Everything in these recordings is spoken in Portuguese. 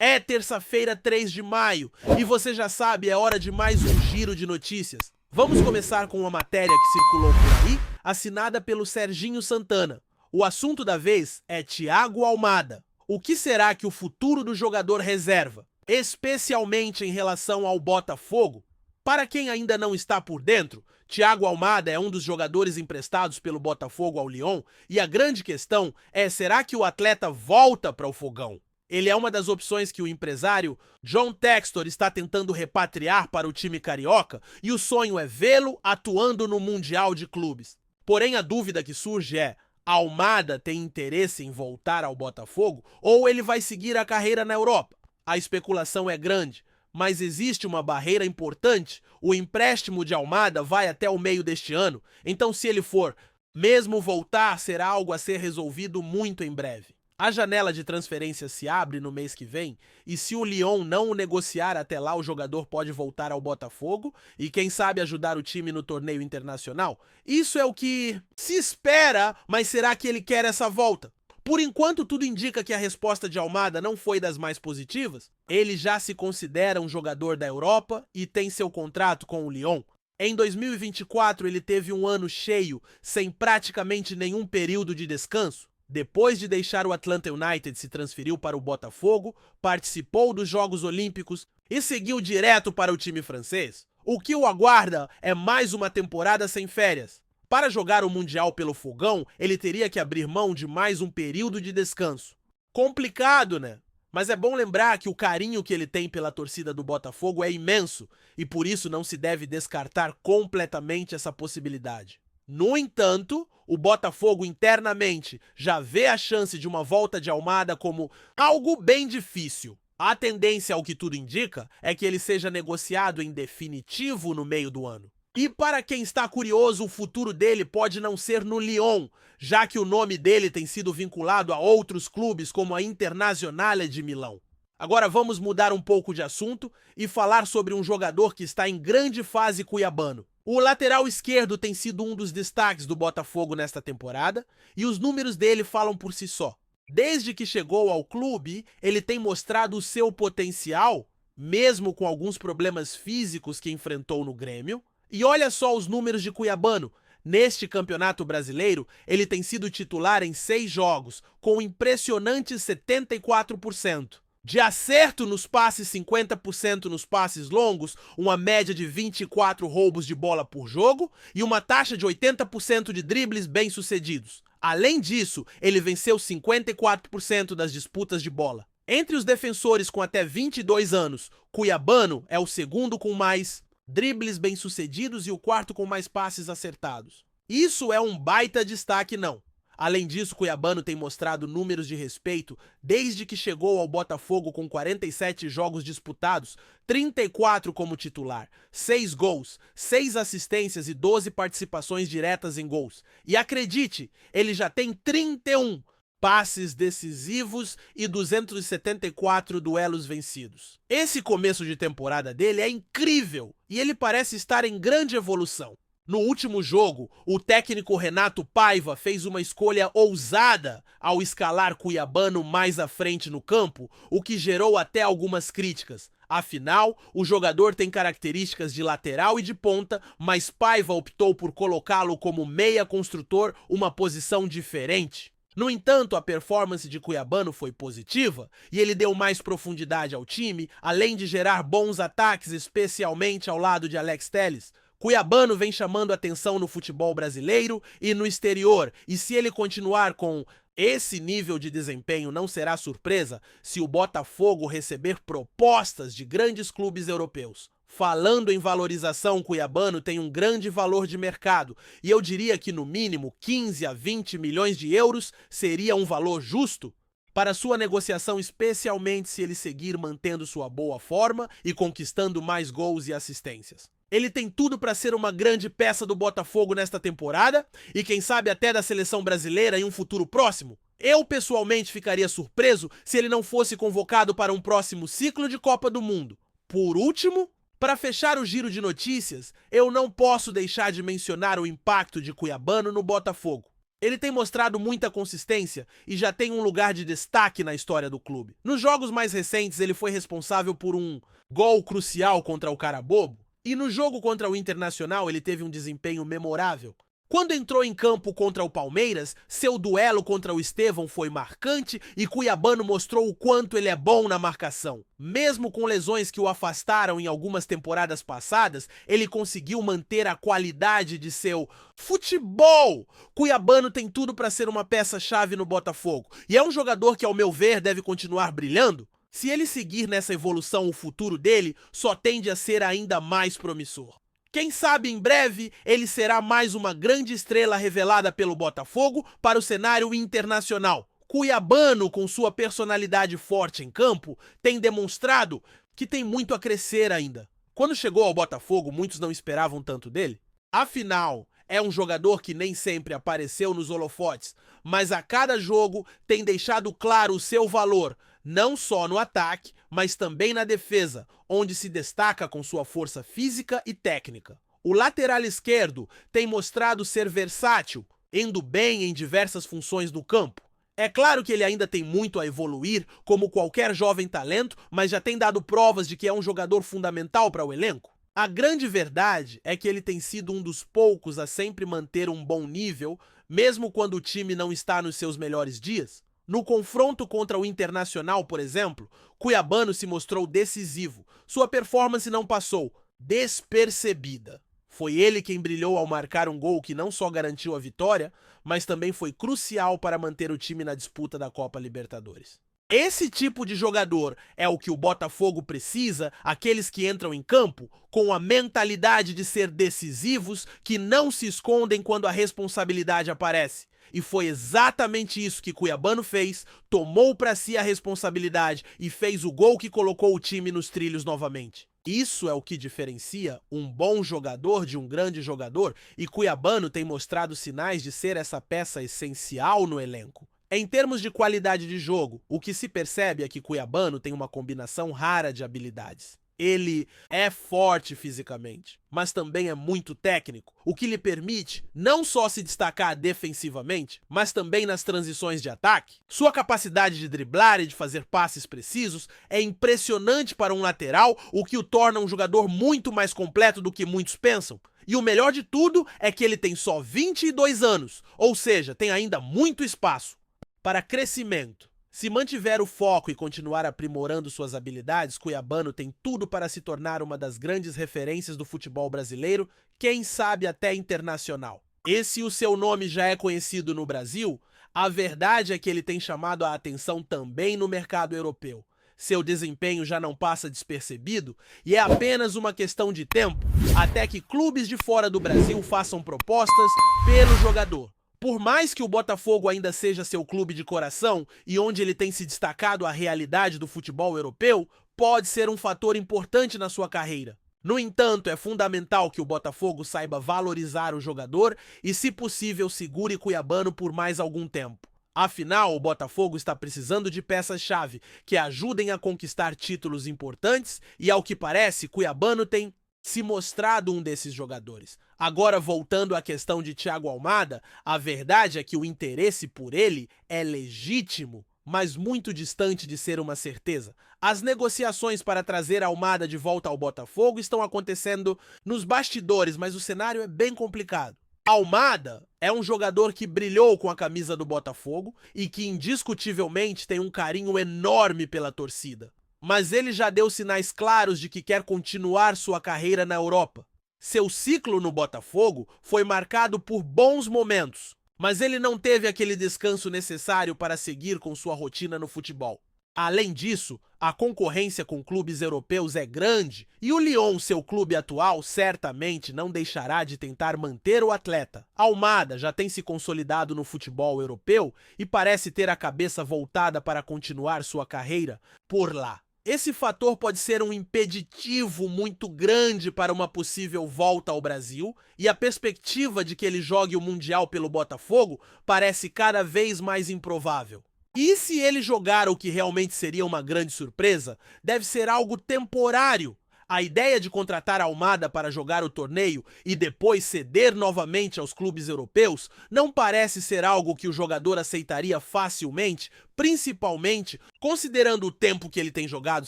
É terça-feira, 3 de maio, e você já sabe, é hora de mais um giro de notícias. Vamos começar com uma matéria que circulou por aí, assinada pelo Serginho Santana. O assunto da vez é Thiago Almada. O que será que o futuro do jogador reserva, especialmente em relação ao Botafogo? Para quem ainda não está por dentro, Thiago Almada é um dos jogadores emprestados pelo Botafogo ao Lyon, e a grande questão é: será que o atleta volta para o Fogão? Ele é uma das opções que o empresário John Textor está tentando repatriar para o time carioca, e o sonho é vê-lo atuando no Mundial de Clubes. Porém, a dúvida que surge é: Almada tem interesse em voltar ao Botafogo ou ele vai seguir a carreira na Europa? A especulação é grande, mas existe uma barreira importante: o empréstimo de Almada vai até o meio deste ano, então se ele for mesmo voltar, será algo a ser resolvido muito em breve. A janela de transferência se abre no mês que vem, e se o Lyon não o negociar até lá, o jogador pode voltar ao Botafogo e quem sabe ajudar o time no torneio internacional. Isso é o que se espera, mas será que ele quer essa volta? Por enquanto, tudo indica que a resposta de Almada não foi das mais positivas. Ele já se considera um jogador da Europa e tem seu contrato com o Lyon. Em 2024, ele teve um ano cheio, sem praticamente nenhum período de descanso. Depois de deixar o Atlanta United, se transferiu para o Botafogo, participou dos Jogos Olímpicos e seguiu direto para o time francês. O que o aguarda é mais uma temporada sem férias. Para jogar o Mundial pelo Fogão, ele teria que abrir mão de mais um período de descanso. Complicado, né? Mas é bom lembrar que o carinho que ele tem pela torcida do Botafogo é imenso e por isso não se deve descartar completamente essa possibilidade. No entanto, o Botafogo internamente já vê a chance de uma volta de Almada como algo bem difícil. A tendência, ao que tudo indica, é que ele seja negociado em definitivo no meio do ano. E para quem está curioso, o futuro dele pode não ser no Lyon, já que o nome dele tem sido vinculado a outros clubes como a Internazionale de Milão. Agora vamos mudar um pouco de assunto e falar sobre um jogador que está em grande fase cuiabano. O lateral esquerdo tem sido um dos destaques do Botafogo nesta temporada e os números dele falam por si só. Desde que chegou ao clube, ele tem mostrado o seu potencial, mesmo com alguns problemas físicos que enfrentou no Grêmio. E olha só os números de Cuiabano. Neste campeonato brasileiro, ele tem sido titular em 6 jogos, com impressionantes 74%. De acerto nos passes, 50% nos passes longos, uma média de 24 roubos de bola por jogo e uma taxa de 80% de dribles bem-sucedidos. Além disso, ele venceu 54% das disputas de bola. Entre os defensores com até 22 anos, Cuiabano é o segundo com mais dribles bem-sucedidos e o quarto com mais passes acertados. Isso é um baita destaque, não? Além disso, Cuiabano tem mostrado números de respeito desde que chegou ao Botafogo com 47 jogos disputados, 34 como titular, 6 gols, 6 assistências e 12 participações diretas em gols. E acredite, ele já tem 31 passes decisivos e 274 duelos vencidos. Esse começo de temporada dele é incrível e ele parece estar em grande evolução. No último jogo, o técnico Renato Paiva fez uma escolha ousada ao escalar Cuiabano mais à frente no campo, o que gerou até algumas críticas. Afinal, o jogador tem características de lateral e de ponta, mas Paiva optou por colocá-lo como meia construtor, uma posição diferente. No entanto, a performance de Cuiabano foi positiva e ele deu mais profundidade ao time, além de gerar bons ataques, especialmente ao lado de Alex Telles. Cuiabano vem chamando atenção no futebol brasileiro e no exterior, e se ele continuar com esse nível de desempenho, não será surpresa se o Botafogo receber propostas de grandes clubes europeus. Falando em valorização, Cuiabano tem um grande valor de mercado, e eu diria que no mínimo 15 a 20 milhões de euros seria um valor justo para sua negociação, especialmente se ele seguir mantendo sua boa forma e conquistando mais gols e assistências. Ele tem tudo para ser uma grande peça do Botafogo nesta temporada e quem sabe até da seleção brasileira em um futuro próximo. Eu pessoalmente ficaria surpreso se ele não fosse convocado para um próximo ciclo de Copa do Mundo. Por último, para fechar o giro de notícias, eu não posso deixar de mencionar o impacto de Cuiabano no Botafogo. Ele tem mostrado muita consistência e já tem um lugar de destaque na história do clube. Nos jogos mais recentes, ele foi responsável por um gol crucial contra o Carabobo, e no jogo contra o Internacional ele teve um desempenho memorável. Quando entrou em campo contra o Palmeiras, seu duelo contra o Estevão foi marcante e Cuiabano mostrou o quanto ele é bom na marcação. Mesmo com lesões que o afastaram em algumas temporadas passadas, ele conseguiu manter a qualidade de seu futebol. Cuiabano tem tudo para ser uma peça-chave no Botafogo e é um jogador que, ao meu ver, deve continuar brilhando. Se ele seguir nessa evolução, o futuro dele só tende a ser ainda mais promissor. Quem sabe em breve ele será mais uma grande estrela revelada pelo Botafogo para o cenário internacional. Cuiabano, com sua personalidade forte em campo, tem demonstrado que tem muito a crescer ainda. Quando chegou ao Botafogo, muitos não esperavam tanto dele. Afinal, é um jogador que nem sempre apareceu nos holofotes, mas a cada jogo tem deixado claro o seu valor, não só no ataque, mas também na defesa, onde se destaca com sua força física e técnica. O lateral esquerdo tem mostrado ser versátil, indo bem em diversas funções do campo. É claro que ele ainda tem muito a evoluir, como qualquer jovem talento, mas já tem dado provas de que é um jogador fundamental para o elenco. A grande verdade é que ele tem sido um dos poucos a sempre manter um bom nível, mesmo quando o time não está nos seus melhores dias. No confronto contra o Internacional, por exemplo, Cuiabano se mostrou decisivo. Sua performance não passou despercebida. Foi ele quem brilhou ao marcar um gol que não só garantiu a vitória, mas também foi crucial para manter o time na disputa da Copa Libertadores. Esse tipo de jogador é o que o Botafogo precisa, aqueles que entram em campo com a mentalidade de ser decisivos, que não se escondem quando a responsabilidade aparece. E foi exatamente isso que Cuiabano fez, tomou para si a responsabilidade e fez o gol que colocou o time nos trilhos novamente. Isso é o que diferencia um bom jogador de um grande jogador, e Cuiabano tem mostrado sinais de ser essa peça essencial no elenco. Em termos de qualidade de jogo, o que se percebe é que Cuiabano tem uma combinação rara de habilidades. Ele é forte fisicamente, mas também é muito técnico, o que lhe permite não só se destacar defensivamente, mas também nas transições de ataque. Sua capacidade de driblar e de fazer passes precisos é impressionante para um lateral, o que o torna um jogador muito mais completo do que muitos pensam. E o melhor de tudo é que ele tem só 22 anos, ou seja, tem ainda muito espaço para crescimento. Se mantiver o foco e continuar aprimorando suas habilidades, Cuiabano tem tudo para se tornar uma das grandes referências do futebol brasileiro, quem sabe até internacional. E se o seu nome já é conhecido no Brasil, a verdade é que ele tem chamado a atenção também no mercado europeu. Seu desempenho já não passa despercebido e é apenas uma questão de tempo até que clubes de fora do Brasil façam propostas pelo jogador. Por mais que o Botafogo ainda seja seu clube de coração e onde ele tem se destacado a realidade do futebol europeu, pode ser um fator importante na sua carreira. No entanto, é fundamental que o Botafogo saiba valorizar o jogador e, se possível, segure Cuiabano por mais algum tempo. Afinal, o Botafogo está precisando de peças-chave que ajudem a conquistar títulos importantes e, ao que parece, Cuiabano tem se mostrado um desses jogadores. Agora, voltando à questão de Thiago Almada, a verdade é que o interesse por ele é legítimo, mas muito distante de ser uma certeza. As negociações para trazer Almada de volta ao Botafogo estão acontecendo nos bastidores, mas o cenário é bem complicado. Almada é um jogador que brilhou com a camisa do Botafogo e que indiscutivelmente tem um carinho enorme pela torcida. Mas ele já deu sinais claros de que quer continuar sua carreira na Europa. Seu ciclo no Botafogo foi marcado por bons momentos, mas ele não teve aquele descanso necessário para seguir com sua rotina no futebol. Além disso, a concorrência com clubes europeus é grande e o Lyon, seu clube atual, certamente não deixará de tentar manter o atleta. Almada já tem se consolidado no futebol europeu e parece ter a cabeça voltada para continuar sua carreira por lá. Esse fator pode ser um impeditivo muito grande para uma possível volta ao Brasil, e a perspectiva de que ele jogue o Mundial pelo Botafogo parece cada vez mais improvável. E se ele jogar o que realmente seria uma grande surpresa, deve ser algo temporário, A ideia de contratar Almada para jogar o torneio e depois ceder novamente aos clubes europeus não parece ser algo que o jogador aceitaria facilmente, principalmente considerando o tempo que ele tem jogado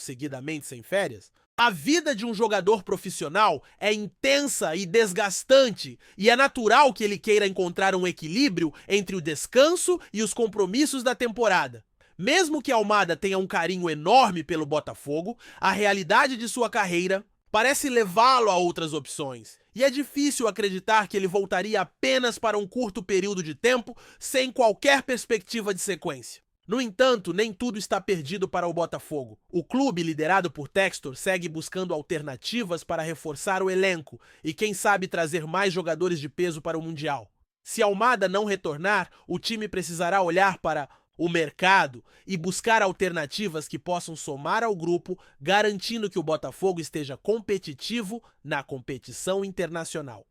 seguidamente sem férias. A vida de um jogador profissional é intensa e desgastante, e é natural que ele queira encontrar um equilíbrio entre o descanso e os compromissos da temporada. Mesmo que Almada tenha um carinho enorme pelo Botafogo, a realidade de sua carreira parece levá-lo a outras opções. E é difícil acreditar que ele voltaria apenas para um curto período de tempo, sem qualquer perspectiva de sequência. No entanto, nem tudo está perdido para o Botafogo. O clube, liderado por Textor, segue buscando alternativas para reforçar o elenco e, quem sabe, trazer mais jogadores de peso para o Mundial. Se Almada não retornar, o time precisará olhar para o mercado e buscar alternativas que possam somar ao grupo, garantindo que o Botafogo esteja competitivo na competição internacional.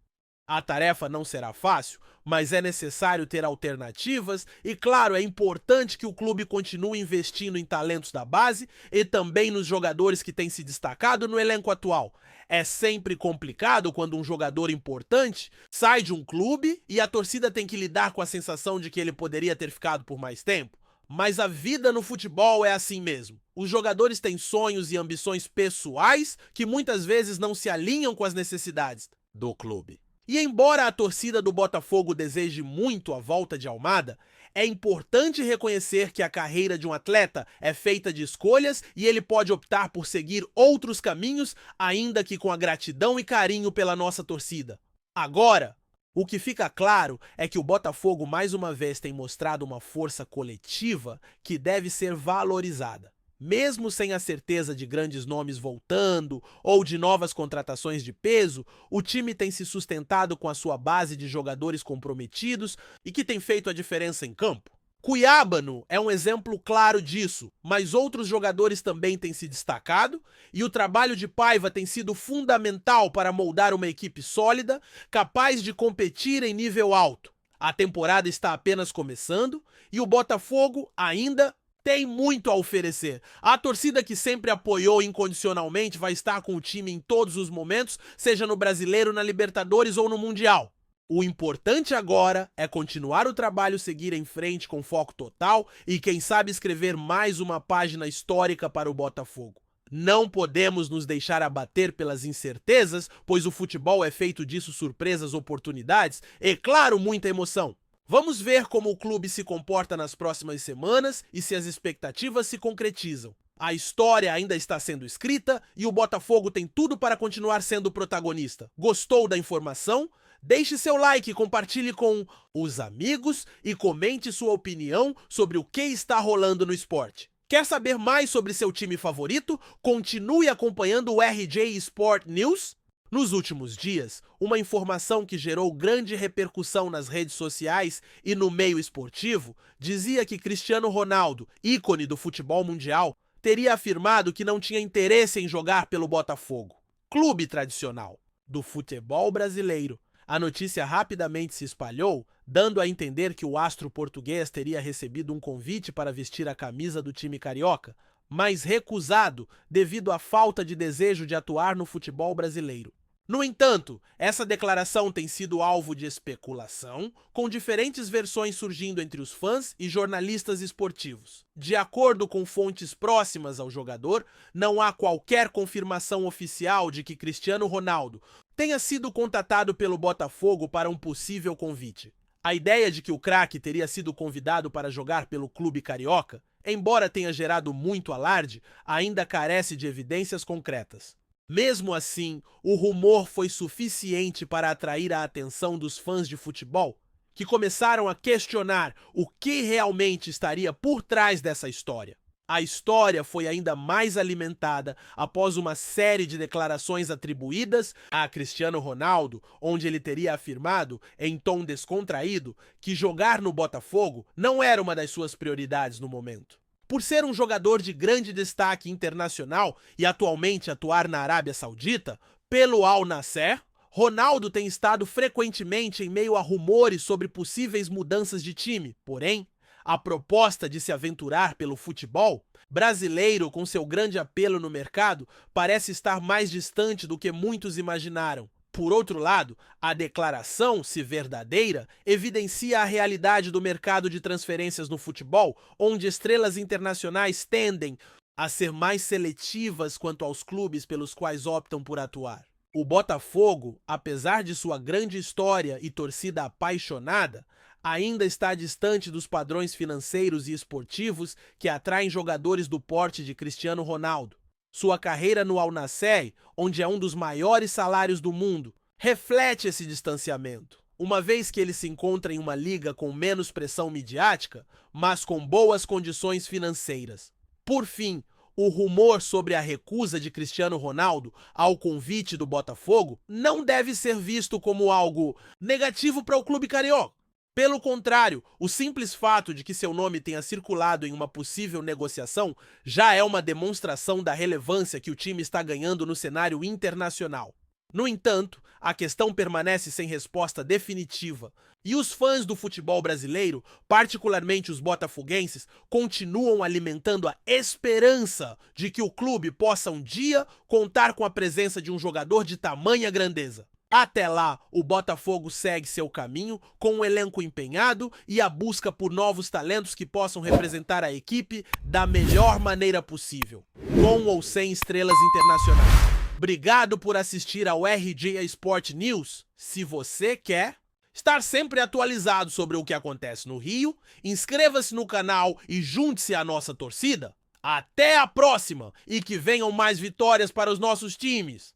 A tarefa não será fácil, mas é necessário ter alternativas e, claro, é importante que o clube continue investindo em talentos da base e também nos jogadores que têm se destacado no elenco atual. É sempre complicado quando um jogador importante sai de um clube e a torcida tem que lidar com a sensação de que ele poderia ter ficado por mais tempo. Mas a vida no futebol é assim mesmo. Os jogadores têm sonhos e ambições pessoais que muitas vezes não se alinham com as necessidades do clube. E embora a torcida do Botafogo deseje muito a volta de Almada, é importante reconhecer que a carreira de um atleta é feita de escolhas e ele pode optar por seguir outros caminhos, ainda que com a gratidão e carinho pela nossa torcida. Agora, o que fica claro é que o Botafogo mais uma vez tem mostrado uma força coletiva que deve ser valorizada. Mesmo sem a certeza de grandes nomes voltando ou de novas contratações de peso, o time tem se sustentado com a sua base de jogadores comprometidos e que tem feito a diferença em campo. Cuiabano é um exemplo claro disso, mas outros jogadores também têm se destacado e o trabalho de Paiva tem sido fundamental para moldar uma equipe sólida, capaz de competir em nível alto. A temporada está apenas começando e o Botafogo ainda tem muito a oferecer. A torcida que sempre apoiou incondicionalmente vai estar com o time em todos os momentos, seja no Brasileiro, na Libertadores ou no Mundial. O importante agora é continuar o trabalho, seguir em frente com foco total e, quem sabe, escrever mais uma página histórica para o Botafogo. Não podemos nos deixar abater pelas incertezas, pois o futebol é feito disso, surpresas, oportunidades e, claro, muita emoção. Vamos ver como o clube se comporta nas próximas semanas e se as expectativas se concretizam. A história ainda está sendo escrita e o Botafogo tem tudo para continuar sendo o protagonista. Gostou da informação? Deixe seu like, compartilhe com os amigos e comente sua opinião sobre o que está rolando no esporte. Quer saber mais sobre seu time favorito? Continue acompanhando o RJ Sport News. Nos últimos dias, uma informação que gerou grande repercussão nas redes sociais e no meio esportivo dizia que Cristiano Ronaldo, ícone do futebol mundial, teria afirmado que não tinha interesse em jogar pelo Botafogo, clube tradicional do futebol brasileiro. A notícia rapidamente se espalhou, dando a entender que o astro português teria recebido um convite para vestir a camisa do time carioca, mas recusado devido à falta de desejo de atuar no futebol brasileiro. No entanto, essa declaração tem sido alvo de especulação, com diferentes versões surgindo entre os fãs e jornalistas esportivos. De acordo com fontes próximas ao jogador, não há qualquer confirmação oficial de que Cristiano Ronaldo tenha sido contatado pelo Botafogo para um possível convite. A ideia de que o craque teria sido convidado para jogar pelo clube carioca, embora tenha gerado muito alarde, ainda carece de evidências concretas. Mesmo assim, o rumor foi suficiente para atrair a atenção dos fãs de futebol, que começaram a questionar o que realmente estaria por trás dessa história. A história foi ainda mais alimentada após uma série de declarações atribuídas a Cristiano Ronaldo, onde ele teria afirmado, em tom descontraído, que jogar no Botafogo não era uma das suas prioridades no momento. Por ser um jogador de grande destaque internacional e atualmente atuar na Arábia Saudita, pelo Al Nassr, Ronaldo tem estado frequentemente em meio a rumores sobre possíveis mudanças de time. Porém, A proposta de se aventurar pelo futebol brasileiro, com seu grande apelo no mercado, parece estar mais distante do que muitos imaginaram. Por outro lado, a declaração, se verdadeira, evidencia a realidade do mercado de transferências no futebol, onde estrelas internacionais tendem a ser mais seletivas quanto aos clubes pelos quais optam por atuar. O Botafogo, apesar de sua grande história e torcida apaixonada, ainda está distante dos padrões financeiros e esportivos que atraem jogadores do porte de Cristiano Ronaldo. Sua carreira no Al Nassr, onde é um dos maiores salários do mundo, reflete esse distanciamento, uma vez que ele se encontra em uma liga com menos pressão midiática, mas com boas condições financeiras. Por fim, o rumor sobre a recusa de Cristiano Ronaldo ao convite do Botafogo não deve ser visto como algo negativo para o clube carioca. Pelo contrário, o simples fato de que seu nome tenha circulado em uma possível negociação já é uma demonstração da relevância que o time está ganhando no cenário internacional. No entanto, a questão permanece sem resposta definitiva, e os fãs do futebol brasileiro, particularmente os botafoguenses, continuam alimentando a esperança de que o clube possa um dia contar com a presença de um jogador de tamanha grandeza. Até lá, o Botafogo segue seu caminho com um elenco empenhado e a busca por novos talentos que possam representar a equipe da melhor maneira possível, com ou sem estrelas internacionais. Obrigado por assistir ao RJ Sport News. Se você quer estar sempre atualizado sobre o que acontece no Rio, inscreva-se no canal e junte-se à nossa torcida. Até a próxima e que venham mais vitórias para os nossos times!